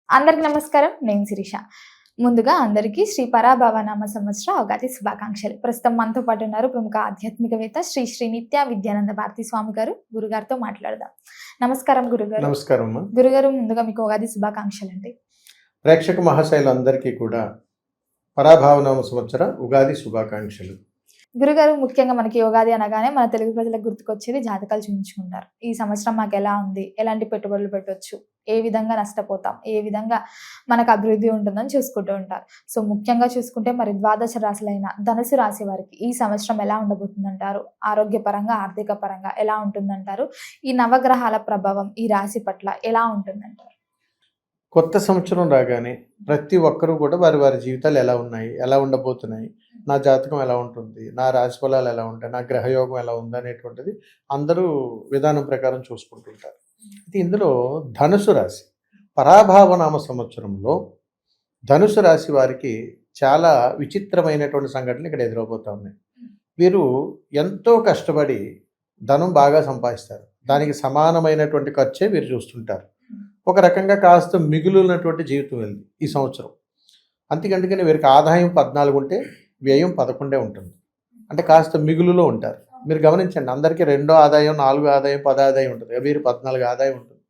అందరికి నమస్కారం. నేను శిరీష. ముందుగా అందరికీ శ్రీ పరాభవనామ సంవత్సర ఉగాది శుభాకాంక్షలు. ప్రస్తుతం మనతో పాటు ఉన్నారు ప్రముఖ ఆధ్యాత్మికవేత్త శ్రీ శ్రీ నిత్య విద్యానంద భారతి స్వామి గారు. గురుగారితో మాట్లాడదాం. నమస్కారం గురుగారు. నమస్కారం. గురుగారు, ముందుగా మీకు ఉగాది శుభాకాంక్షలు అండి. ప్రేక్షక మహాశైలందరికీ కూడా పరాభవనామ సంవత్సర ఉగాది శుభాకాంక్షలు. గురుగారు, ముఖ్యంగా మనకి ఉగాది అనగానే మన తెలుగు ప్రజలకు గుర్తుకొచ్చేది జాతకాలు చూపించుకుంటారు. ఈ సంవత్సరం మాకు ఎలా ఉంది, ఎలాంటి పెట్టుబడులు పెట్టవచ్చు, ఏ విధంగా నష్టపోతాం, ఏ విధంగా మనకు అభివృద్ధి ఉంటుందని చూసుకుంటూ ఉంటారు. సో ముఖ్యంగా చూసుకుంటే మరి ద్వాదశ రాశులైన ధనుసు రాశి వారికి ఈ సంవత్సరం ఎలా ఉండబోతుందంటారు? ఆరోగ్యపరంగా, ఆర్థిక పరంగా ఎలా ఉంటుందంటారు? ఈ నవగ్రహాల ప్రభావం ఈ రాశి పట్ల ఎలా ఉంటుందంటారు? కొత్త సంవత్సరం రాగానే ప్రతి ఒక్కరూ కూడా వారి వారి జీవితాలు ఎలా ఉన్నాయి, ఎలా ఉండబోతున్నాయి, నా జాతకం ఎలా ఉంటుంది, నా రాశి ఫలాలు ఎలా ఉంటాయి, నా గ్రహయోగం ఎలా ఉంది అనేటువంటిది అందరూ విధానం ప్రకారం చూసుకుంటుంటారు. అయితే ఇందులో ధనుసు రాశి పరాభవనామ సంవత్సరంలో ధనుసు రాశి వారికి చాలా విచిత్రమైనటువంటి సంఘటనలు ఇక్కడ ఎదురవబోతా ఉన్నాయి. వీరు ఎంతో కష్టపడి ధనం బాగా సంపాదిస్తారు. దానికి సమానమైనటువంటి ఖర్చే వీరు చూస్తుంటారు. ఒక రకంగా కాస్త మిగులున్నటువంటి జీవితం వెళ్ళి ఈ సంవత్సరం. అందుకని వీరికి ఆదాయం 14 ఉంటే వ్యయం 11 ఉంటుంది. అంటే కాస్త మిగులులో ఉంటారు. మీరు గమనించండి, అందరికీ 2 ఆదాయం, 4 ఆదాయం, 10 ఆదాయం ఉంటుంది. వీరు 14 ఆదాయం ఉంటుంది,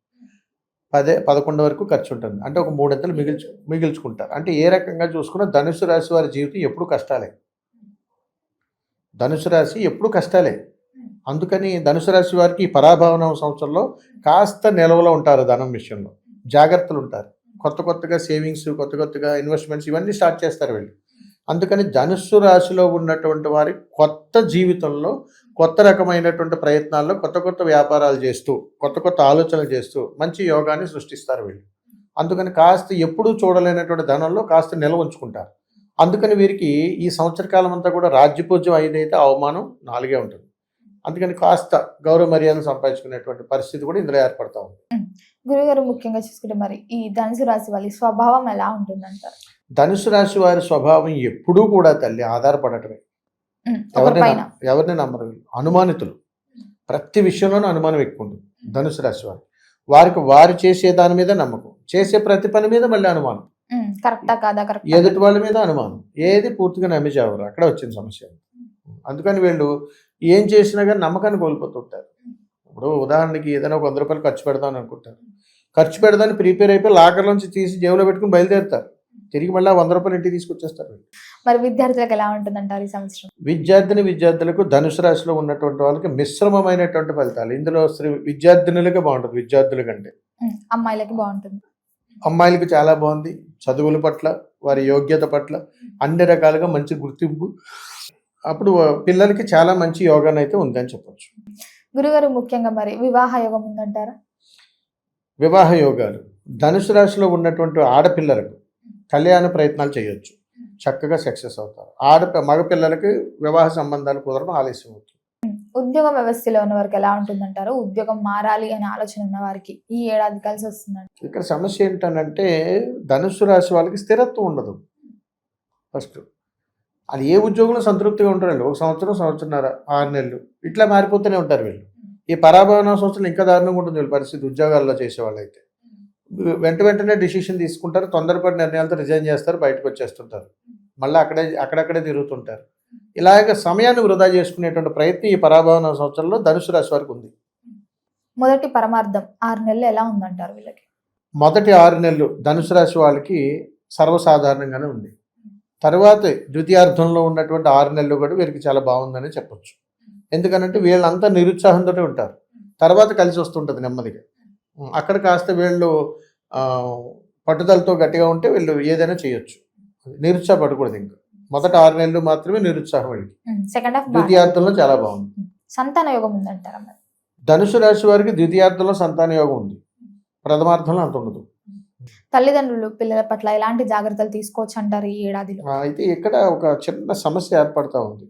11 వరకు ఖర్చు ఉంటుంది. అంటే ఒక 3 మిగిల్చుకుంటారు. అంటే ఏ రకంగా చూసుకున్నా ధనుసు రాశి వారి జీవితం ఎప్పుడు కష్టాలే. ధనుసు రాశి ఎప్పుడు కష్టాలే. అందుకని ధనుసు రాశి వారికి ఈ పరాభవన సంవత్సరంలో కాస్త నిలవలో ఉంటారు. ధనం విషయంలో జాగ్రత్తలు ఉంటారు. కొత్తగా సేవింగ్స్, కొత్తగా ఇన్వెస్ట్మెంట్స్ ఇవన్నీ స్టార్ట్ చేస్తారు వీళ్ళు. అందుకని ధనుస్సు రాశిలో ఉన్నటువంటి వారి కొత్త జీవితంలో కొత్త రకమైనటువంటి ప్రయత్నాల్లో కొత్త వ్యాపారాలు చేస్తూ కొత్త ఆలోచనలు చేస్తూ మంచి యోగాన్ని సృష్టిస్తారు వీళ్ళు. అందుకని కాస్త ఎప్పుడూ చూడలేనటువంటి ధనంలో కాస్త నిల్వ ఉంచుకుంటారు. అందుకని వీరికి ఈ సంవత్సర కాలం అంతా కూడా రాజ్యపూజ్యం 5 అయితే అవమానం 4 ఉంటుంది. అందుకని కాస్త గౌరవ మర్యాదను సంపాదించుకునేటువంటి పరిస్థితి కూడా ఇందులో ఏర్పడతా ఉంది. గురుగారు, ముఖ్యంగా చూసుకుంటే మరి ఈ ధనుసు రాశి వాళ్ళ స్వభావం ఎలా ఉంటుందంటారు? ధనుసు రాశి వారి స్వభావం ఎప్పుడూ కూడా తల్లి ఆధారపడటమే. ఎవరిని నమ్మరు. అనుమానితులు. ప్రతి విషయంలోనూ అనుమానం ఎక్కువ ఉంటుంది ధనుసు రాశి వారికి. వారు చేసే దాని మీద నమ్మకం, చేసే ప్రతి పని మీద మళ్ళీ అనుమానం, ఎదుటి వాళ్ళ మీద అనుమానం. ఏది పూర్తిగా నమ్మించేవారు. అక్కడ వచ్చిన సమస్య. అందుకని వీళ్ళు ఏం చేసినా కానీ నమ్మకాన్ని కోల్పోతుంటారు. ఇప్పుడు ఉదాహరణకి ఏదైనా ఒక 100 రూపాయలు ఖర్చు పెడదామని అనుకుంటారు. ఖర్చు పెడదాన్ని ప్రిపేర్ అయిపోయి లాకర్లోంచి తీసి జేబులో పెట్టుకుని బయలుదేరుతారు. తిరిగి మళ్ళీ 100 రూపాయలు ఇంటికి తీసుకొచ్చేస్తారు. మరి విద్యార్థులకు ఎలా ఉంటుందంటారు ఈ సంవత్సరం? విద్యార్థులకు ధనుసు రాశిలో ఉన్నటువంటి వాళ్ళకి మిశ్రమమైనటువంటి ఫలితాలు. ఇందులో విద్యార్థినులకే బాగుంటుంది. విద్యార్థుల కంటే అమ్మాయిలకి బాగుంటుంది. అమ్మాయిలకి చాలా బాగుంది. చదువుల పట్ల, వారి యోగ్యత పట్ల అన్ని రకాలుగా మంచి గుర్తింపు. అప్పుడు పిల్లలకి చాలా మంచి యోగాన్ని అయితే ఉందని చెప్పొచ్చు. గురుగారు, ముఖ్యంగా మరి వివాహ యోగం ఉందంటారా? వివాహ యోగాలు ధనుసు రాశిలో ఉన్నటువంటి ఆడపిల్లలకు కళ్యాణ ప్రయత్నాలు చేయొచ్చు, చక్కగా సక్సెస్ అవుతారు. మగపిల్లలకి వివాహ సంబంధాలు కుదరడం ఆలస్యం అవుతుంది. ఉద్యోగ వ్యవస్థలో ఉన్న వారికి ఎలా ఉంటుందంటారు? ఉద్యోగం మారాలి అనే ఆలోచన ఉన్న వారికి ఈ ఏడాది కలిసి వస్తుందండి. ఇక్కడ సమస్య ఏంటంటే ధనుసు రాశి వాళ్ళకి స్థిరత్వం ఉండదు. ఫస్ట్ అది ఏ ఉద్యోగంలో సంతృప్తిగా ఉంటారు. ఒక సంవత్సరంన్నర, 6 నెలలు ఇట్లా మారిపోతూనే ఉంటారు వీళ్ళు. ఈ పరాభవన సంవత్సరం ఇంకా దారుణంగా ఉంటుంది వీళ్ళ పరిస్థితి. ఉద్యోగాల్లో చేసేవాళ్ళు అయితే వెంటనే డిసిషన్ తీసుకుంటారు. తొందరపాటు నిర్ణయాలతో రిజైన్ చేస్తారు, బయటకు వచ్చేస్తుంటారు. మళ్ళీ అక్కడక్కడే తిరుగుతుంటారు. ఇలాగ సమయాన్ని వృధా చేసుకునేటువంటి ప్రయత్నం ఈ పరాభవన సంవత్సరంలో ధనుసు రాశి వారికి ఉంది. మొదటి పరమార్థం 6 నెలలు ఎలా ఉందంటారు వీళ్ళకి? మొదటి 6 నెలలు ధనుసు రాశి వాళ్ళకి సర్వసాధారణంగానే ఉంది. తర్వాత ద్వితీయార్థంలో ఉన్నటువంటి 6 నెలలు కూడా వీరికి చాలా బాగుందని చెప్పొచ్చు. ఎందుకనంటే వీళ్ళంతా నిరుత్సాహంతో ఉంటారు. తర్వాత కలిసి వస్తుంటుంది నెమ్మదిగా. అక్కడ కాస్త వీళ్ళు పట్టుదలతో గట్టిగా ఉంటే వీళ్ళు ఏదైనా చేయొచ్చు. నిరుత్సాహపడకూడదు. ఇంకా మొదటి 6 నెలలు మాత్రమే నిరుత్సాహం వీళ్ళకి. ద్వితీయార్థంలో చాలా బాగుంది. సంతాన యోగం ఉందంటారా? ధనుసు రాశి వారికి ద్వితీయార్థంలో సంతాన యోగం ఉంది. ప్రథమార్థంలో అంత ఉండదు. తల్లిదండ్రులు పిల్లల పట్ల ఎలాంటి జాగ్రత్తలు తీసుకోవచ్చు అంటారు ఈ ఏడాదిలో? అయితే ఇక్కడ ఒక చిన్న సమస్య ఏర్పడతా ఉంది.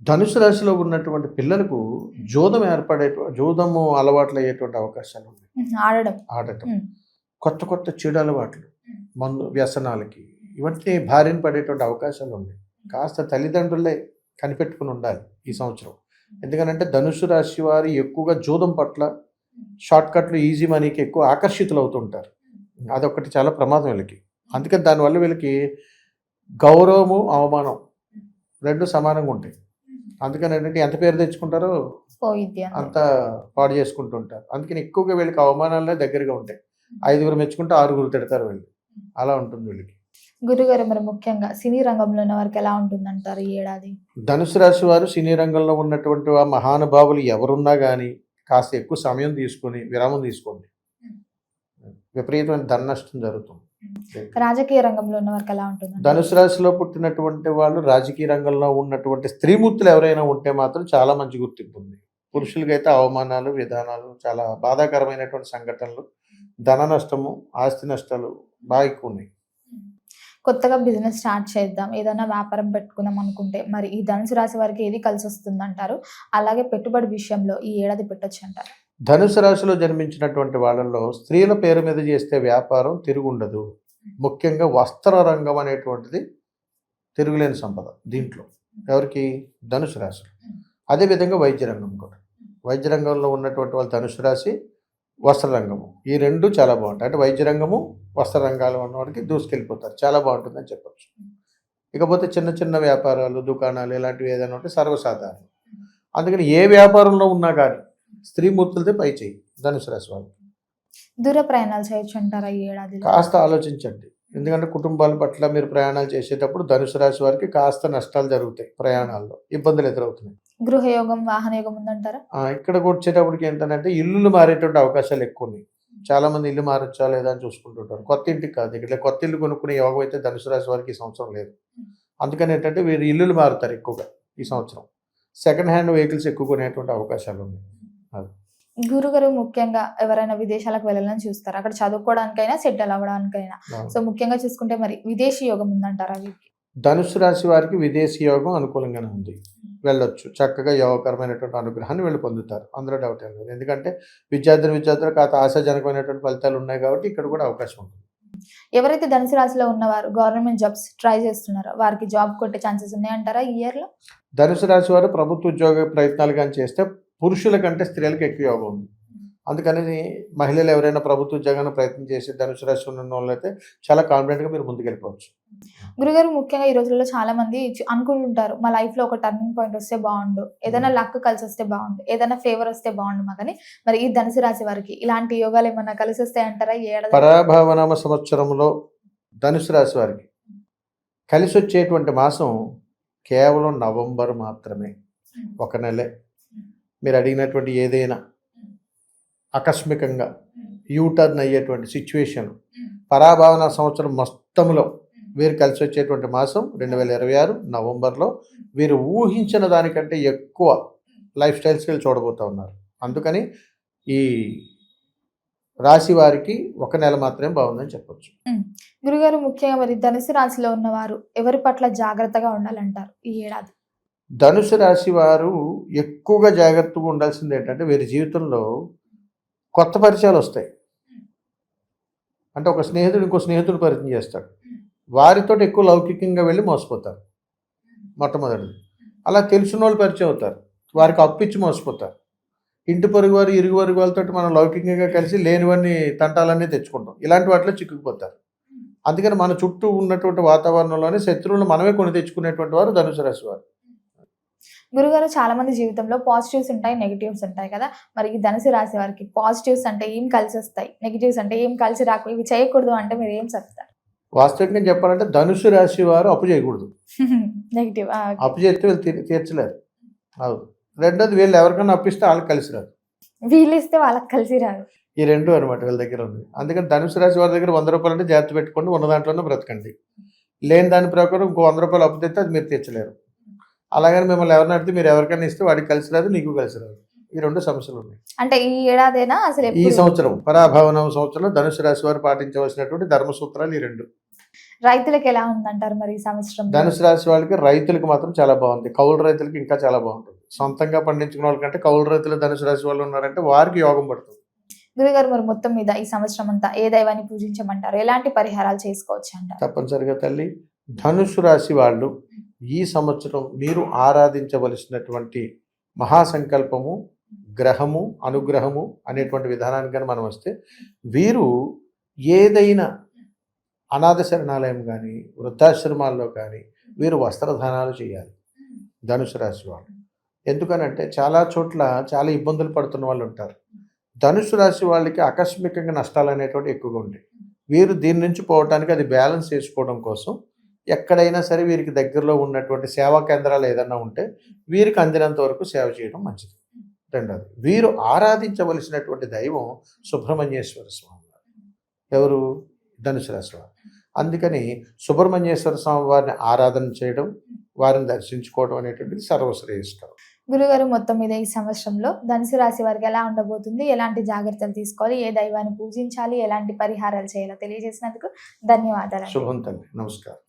ధనుసు రాశిలో ఉన్నటువంటి పిల్లలకు జూదము అలవాట్లు అయ్యేటువంటి అవకాశాలు ఉన్నాయి. ఆడటం, కొత్త చెడు అలవాట్లు, మందు వ్యసనాలకి ఇవన్నీ బారిన పడేటువంటి అవకాశాలు ఉన్నాయి. కాస్త తల్లిదండ్రులే కనిపెట్టుకుని ఉండాలి ఈ సంవత్సరం. ఎందుకనంటే ధనుసు రాశి వారు ఎక్కువగా జూదం పట్ల, షార్ట్ కట్లు, ఈజీ మనీకి ఎక్కువ ఆకర్షితులు అవుతుంటారు. అదొకటి చాలా ప్రమాదం వీళ్ళకి. అందుకని దానివల్ల వీళ్ళకి గౌరవము, అవమానం 2 సమానంగా ఉంటాయి. అందుకని ఏంటంటే ఎంత పేరు తెచ్చుకుంటారో పోయిద్ది అంతే. అంత పాడు చేసుకుంటూ ఉంటారు. అందుకని ఎక్కువగా వీళ్ళకి అవమానాలే దగ్గరగా ఉంటాయి. 5గురు మెచ్చుకుంటే 6గురు తిడతారు వీళ్ళు. అలా ఉంటుంది వీళ్ళకి. గురుగారు మరి ముఖ్యంగా సినీ రంగంలో ఉన్న వారికి ఎలా ఉంటుందంటారు ఈ ఏడాది? ధనుసు రాశి వారు సినీ రంగంలో ఉన్నటువంటి ఆ మహానుభావులు ఎవరున్నా కానీ కాస్త ఎక్కువ సమయం తీసుకొని విరామం తీసుకోండి. విపరీతమైన ధన నష్టం జరుగుతుంది. రాజకీయ రంగంలో ఉన్న వారికి ఎలా ఉంటుంది? ధనుసు రాశిలో పుట్టినటువంటి వాళ్ళు రాజకీయ రంగంలో ఉన్నటువంటి స్త్రీమూర్తులు ఎవరైనా ఉంటే మాత్రం చాలా మంచి గుర్తింపు ఉంది. పురుషులకైతే అవమానాలు, విధానాలు, చాలా బాధాకరమైనటువంటి సంఘటనలు, ధన నష్టము, ఆస్తి నష్టాలు బాగా ఎక్కువ ఉన్నాయి. కొత్తగా బిజినెస్ స్టార్ట్ చేద్దాం, ఏదైనా వ్యాపారం పెట్టుకుందాం అనుకుంటే మరి ఈ ధనుసు రాశి వారికి ఏది కలిసి వస్తుంది అంటారు? అలాగే పెట్టుబడి విషయంలో ఈ ఏడాది పెట్టొచ్చు అంటారు? ధనుసు రాశిలో జన్మించినటువంటి వాళ్ళల్లో స్త్రీల పేరు మీద చేస్తే వ్యాపారం తిరుగుండదు. ముఖ్యంగా వస్త్ర రంగం అనేటువంటిది తిరుగులేని సంపద దీంట్లో. ఎవరికి? ధనుసు రాశి. అదేవిధంగా వైద్య రంగం కూడా. వైద్య రంగంలో ఉన్నటువంటి వాళ్ళు ధనుసు రాశి, వస్త్ర రంగము, ఈ 2 చాలా బాగుంటాయి. అంటే వైద్య రంగము, వస్త్ర రంగాలు ఉన్నవాడికి దూసుకెళ్ళిపోతారు. చాలా బాగుంటుందని చెప్పచ్చు. ఇకపోతే చిన్న చిన్న వ్యాపారాలు, దుకాణాలు ఇలాంటివి ఏదైనా ఉంటే సర్వసాధారణం. అందుకని ఏ వ్యాపారంలో ఉన్నా కానీ స్త్రీమూర్తులతో పై చేయి ధనుసు రాశి వాళ్ళకి. దూర ప్రయాణాలు చేయొచ్చు అంటారా ఈ ఏడాదిలో? కాస్త ఆలోచించండి. ఎందుకంటే కుటుంబాల పట్ల మీరు ప్రయాణాలు చేసేటప్పుడు ధనుసు రాశి వారికి కాస్త నష్టాలు జరుగుతాయి. ప్రయాణాల్లో ఇబ్బందులు ఎదురవుతున్నాయి. గృహయోగం, వాహన యోగం ఉందంటారా? ఇక్కడికి వచ్చేటప్పటికి ఏంటంటే ఇల్లులు మారేటువంటి అవకాశాలు ఎక్కువ ఉన్నాయి. చాలా మంది ఇల్లు మారొచ్చా లేదా అని చూసుకుంటుంటారు. కొత్త ఇంటికి కాదు, ఇక్కడ కొత్త ఇల్లు కొనుక్కునే యోగం అయితే ధనుసు రాశి వారికి ఈ సంవత్సరం లేదు. అందుకని ఏంటంటే వీరు ఇల్లులు మారుతారు ఎక్కువగా ఈ సంవత్సరం. సెకండ్ హ్యాండ్ వెహికల్స్ ఎక్కువ కొనేటువంటి అవకాశాలు ఉన్నాయి. అది గురుగారు ముఖ్యంగా ఎవరైనా విదేశాలకు వెళ్ళాలని చూస్తారు, అక్కడ చదువుకోవడానికైనా సెటిల్ అవ్వడానికైనా. సో ముఖ్యంగా చూసుకుంటే మరి విదేశీ యోగం ఉందంటారా వీరికి? ధనుసు రాశి వారికి విదేశీ యోగం అనుకూలంగానే ఉంది. వెళ్ళొచ్చు. చక్కగా యోగకరమైనటువంటి అనుగ్రహాన్ని వీళ్ళు పొందుతారు. అందులో డౌట్ ఏం లేదు. ఎందుకంటే విద్యార్థులకు కాస్త ఆశాజనకమైనటువంటి ఫలితాలు ఉన్నాయి కాబట్టి ఇక్కడ కూడా అవకాశం ఉంటుంది. ఎవరైతే ధనుసు రాశిలో ఉన్నవారు గవర్నమెంట్ జాబ్స్ ట్రై చేస్తున్నారో వారికి జాబ్ కొట్టే ఛాన్సెస్ ఉన్నాయంటారా ఈ ఇయర్ లో? ధనుసు రాశి వారు ప్రభుత్వ ఉద్యోగ ప్రయత్నాలు కానీ చేస్తే పురుషుల కంటే స్త్రీలకు ఎక్కువ యోగం ఉంది. అందుకని మహిళలు ఎవరైనా ప్రభుత్వ ఉద్యోగాన్ని ప్రయత్నం చేసి ధనుసు రాశి ఉన్న వాళ్ళైతే చాలా కాన్ఫిడెంట్గా మీరు ముందుకెళ్ళిపోవచ్చు. గురుగారు ముఖ్యంగా ఈ రోజుల్లో చాలా మంది అనుకుంటుంటారు మా లైఫ్ లో ఒక టర్నింగ్ పాయింట్ వస్తే బాగుండు, ఏదైనా లక్ కలిసి వస్తే బాగుండు, ఏదైనా ఫేవర్ వస్తే బాగుండు మాకని. మరి ఈ ధనుసు రాశి వారికి ఇలాంటి యోగాలు ఏమన్నా కలిసి వస్తాయంటారా ఈ ఏడాది? పరాభవనామ సంవత్సరంలో ధనుసు రాశి వారికి కలిసి వచ్చేటువంటి మాసం కేవలం నవంబర్ మాత్రమే. ఒక నెలే. మీరు అడిగినటువంటి ఏదైనా ఆకస్మికంగా యూటర్న్ అయ్యేటువంటి సిచ్యువేషన్ పరాభవన సంవత్సరం మొత్తంలో వీరు కలిసి వచ్చేటువంటి మాసం 2026 నవంబర్లో. వీరు ఊహించిన దానికంటే ఎక్కువ లైఫ్ స్టైల్ స్కిల్ చూడబోతూ ఉన్నారు. అందుకని ఈ రాశి వారికి ఒక నెల మాత్రమే బాగుందని చెప్పొచ్చు. గురుగారు ముఖ్యంగా మరి ధనుసు రాశిలో ఉన్నవారు ఎవరి పట్ల జాగ్రత్తగా ఉండాలంటారు ఈ ఏడాది? ధనుసు రాశి వారు ఎక్కువగా జాగ్రత్తగా ఉండాల్సింది ఏంటంటే వీరి జీవితంలో కొత్త పరిచయాలు వస్తాయి. అంటే ఒక స్నేహితుడు ఇంకో స్నేహితుడు పరిచయం చేస్తాడు. వారితో ఎక్కువ లౌకికంగా వెళ్ళి మోసపోతారు మొట్టమొదటిది. అలా తెలిసిన వాళ్ళు పరిచయం అవుతారు, వారికి అప్పిచ్చి మోసపోతారు. ఇంటి పొరుగు వారు, ఇరుగు పొరుగు వాళ్ళతో మనం లౌకికంగా కలిసి లేనివన్నీ తంటాలన్నీ తెచ్చుకుంటాం. ఇలాంటి వాటిలో చిక్కుకుపోతారు. అందుకని మన చుట్టూ ఉన్నటువంటి వాతావరణంలోనే శత్రువులు మనమే కొని తెచ్చుకునేటువంటి వారు ధనుసు రాశి వారు. గురుగారు చాలా మంది జీవితంలో పాజిటివ్స్ ఉంటాయి, నెగిటివ్స్ ఉంటాయి కదా. మరి ఈ ధనుసు రాశి వారికి పాజిటివ్స్ అంటే ఏం కలిసి వస్తాయి, నెగిటివ్స్ అంటే ఏం కలిసి రాకు, ఇవి చేయకూడదు అంటే మీరు ఏం చెప్తారు? వాస్తవికంగా చెప్పాలంటే ధనుసు రాశి వారు అప్పు చేయకూడదు. నెగిటివ్ అప్పు చేస్తే వీళ్ళు తీర్చలేరు. అవును. రెండోది వీళ్ళు ఎవరికైనా అప్పిస్తే వాళ్ళకి కలిసి రాదు, వీళ్ళు ఇస్తే వాళ్ళకి కలిసి రాదు. ఈ 2 అనమాట వీళ్ళ దగ్గర ఉంది. అందుకని ధనుసు రాశి వారి దగ్గర 100 రూపాయలు అంటే జాగ్రత్త పెట్టుకోండి, ఉన్న దాంట్లోనే బ్రతకండి. లేని దాని ప్రకారం ఇంకో 100 రూపాయలు అప్పు తెస్తే అది మీరు తీర్చలేరు. అలాగని మిమ్మల్ని ఎవరిని అడిగితే మీరు ఎవరికైనా ఇస్తే వాడికి కలిసి రాదు, నీకు కలిసి రాదు. ఈ 2 సమస్యలు ఉన్నాయి. అంటే ఈ ఏడాదైనా అసలు ఈ సంవత్సరం పరాభవనం సంవత్సరంలో ధనుసు రాశి వారు పాటించవలసినటువంటి ధర్మ సూత్రాలు ఈ 2. రైతులకు ఎలా ఉందంటారు మరి ఈ సంవత్సరం? ధనుసు రాశి వాళ్ళకి రైతులకు మాత్రం చాలా బాగుంది. కౌలు రైతులకి ఇంకా చాలా బాగుంటుంది. సొంతంగా పండించుకున్న వాళ్ళకంటే కౌలు రైతులు ధనుసు రాశి వాళ్ళు ఉన్నారంటే వారికి యోగం పడుతుంది. గురుగారు మరి మొత్తం మీద ఈ సంవత్సరం అంతా ఏ దైవాన్ని పూజించమంటారు, ఎలాంటి పరిహారాలు చేసుకోవచ్చు అంటారు? తప్పనిసరిగా తల్లి, ధనుసు రాశి వాళ్ళు ఈ సంవత్సరం మీరు ఆరాధించవలసినటువంటి మహాసంకల్పము, గ్రహము, అనుగ్రహము అనేటువంటి విధానానికి కానీ మనం వస్తే వీరు ఏదైనా అనాథ శరణాలయం కానీ వృద్ధాశ్రమాల్లో కానీ వీరు వస్త్రదానాలు చేయాలి ధనుసు రాశి వాళ్ళు. ఎందుకనంటే చాలా చోట్ల చాలా ఇబ్బందులు పడుతున్న వాళ్ళు ఉంటారు. ధనుసు రాశి వాళ్ళకి ఆకస్మికంగా నష్టాలు అనేటువంటి ఎక్కువగా ఉంటాయి. వీరు దీని నుంచి పోవటానికి అది బ్యాలెన్స్ చేసుకోవడం కోసం ఎక్కడైనా సరే వీరికి దగ్గరలో ఉన్నటువంటి సేవా కేంద్రాలు ఏదైనా ఉంటే వీరికి అందినంత వరకు సేవ చేయడం మంచిది. రెండోది, వీరు ఆరాధించవలసినటువంటి దైవం సుబ్రహ్మణ్యేశ్వర స్వామి వారు. ఎవరు? ధనుసు రాశి వారు. అందుకని సుబ్రహ్మణ్యేశ్వర స్వామి వారిని ఆరాధన చేయడం, వారిని దర్శించుకోవడం అనేటువంటిది సర్వశ్రేయస్కరం. గురుగారు, మొత్తం మీద ఈ సంవత్సరంలో ధనుసు రాశి వారికి ఎలా ఉండబోతుంది, ఎలాంటి జాగ్రత్తలు తీసుకోవాలి, ఏ దైవాన్ని పూజించాలి, ఎలాంటి పరిహారాలు చేయాలో తెలియజేసినందుకు ధన్యవాదాలు. శుభం తల్లి. నమస్కారం.